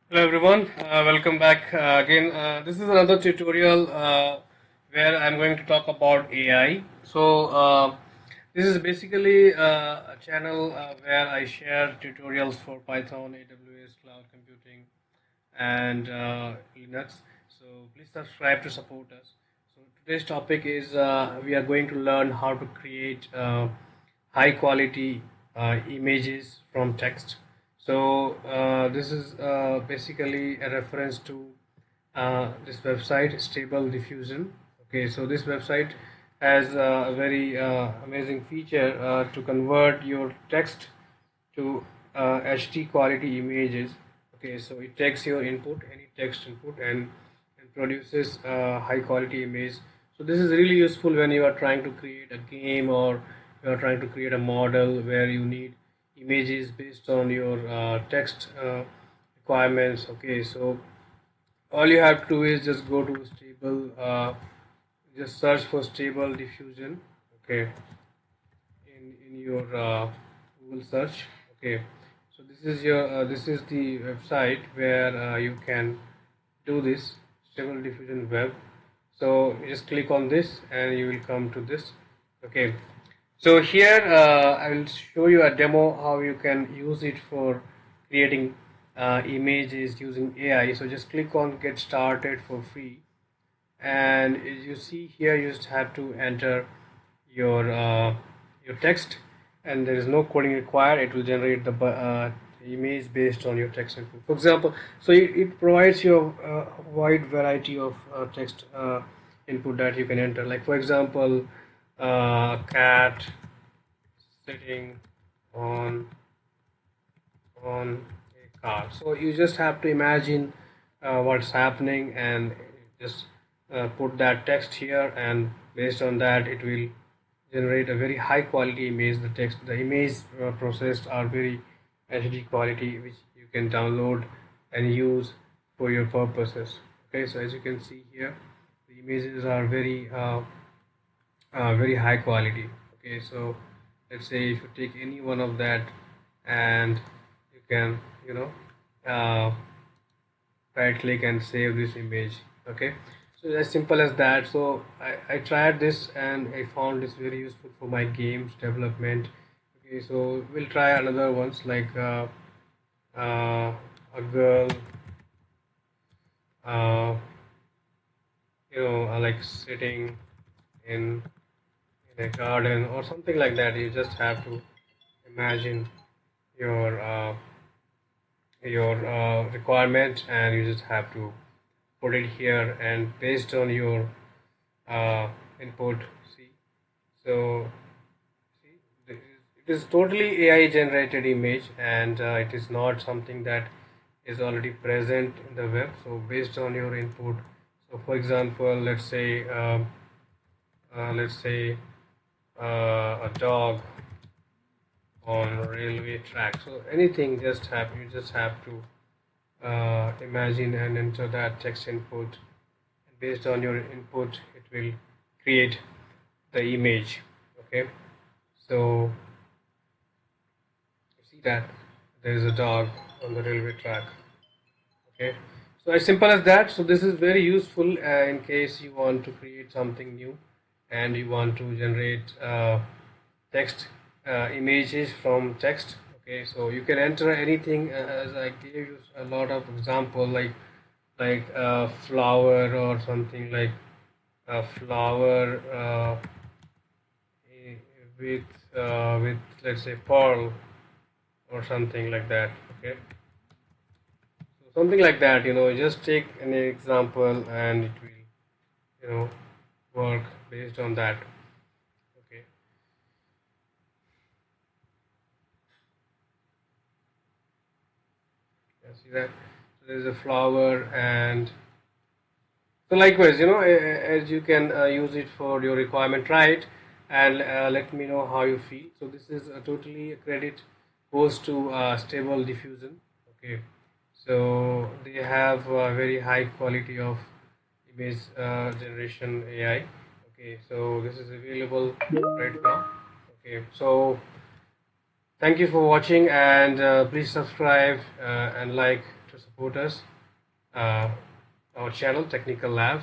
Hello everyone, welcome back again. This is another tutorial where I'm going to talk about AI. This is basically a channel where I share tutorials for Python, AWS, cloud computing, and Linux. So please subscribe to support us. So today's topic is we are going to learn how to create high quality images from text. This is basically a reference to this website, Stable Diffusion. Okay, so this website has a very amazing feature to convert your text to HD quality images. Okay, so it takes your input, any text input, and produces high quality image. So this is really useful when you are trying to create a game, or you are trying to create a model where you need images based on your text requirements. Okay, so all you have to do is just go to stable, just search for stable diffusion. Okay, in your Google search. Okay, so this is the website where you can do this stable diffusion web. So you just click on this and you will come to this. Okay, so here I will show you a demo how you can use it for creating images using AI. So just click on get started for free, and as you see here, you just have to enter your text, and there is no coding required. It will generate the image based on your text input. For example, so it provides you a wide variety of text input that you can enter. Like for example, cat sitting on on a car. So you just have to imagine what's happening, and just put that text here, and based on that it will generate a very high quality image. The image processed are very HD quality, which you can download and use for your purposes. Okay, so as you can see here, the images are very high quality. Okay, so let's say if you take any one of that, and you can uh, right click and save this image. Okay, so as simple as that. So I tried this and I found this very useful for my games development. Okay, so we'll try another ones like a girl, uh, like sitting in in a garden or something like that. You just have to imagine your requirement, and you just have to put it here, and based on your uh, input. See, so see, it is totally AI generated image, and it is not something that is already present in the web. So based on your input, so for example, let's say a dog on railway track. So anything, just have to imagine and enter that text input, and based on your input it will create the image. Okay, so you see that there is a dog on the railway track. Okay, so as simple as that. So this is very useful in case you want to create something new, and you want to generate text images from text. Okay, so you can enter anything, as I gave you a lot of example, like a flower, or something like a flower with let's say pearl, or something like that. Okay, so something like that. Just take an example, and it will work based on that. Okay, yeah, see that. So there is a flower, and so likewise, as you can use it for your requirement, try it, and let me know how you feel. So this is totally credit goes to Stable Diffusion. Okay, so they have very high quality of image generation AI. Okay, so this is available right now. Okay, so thank you for watching, and please subscribe and like to to support us, our channel Technical Lab.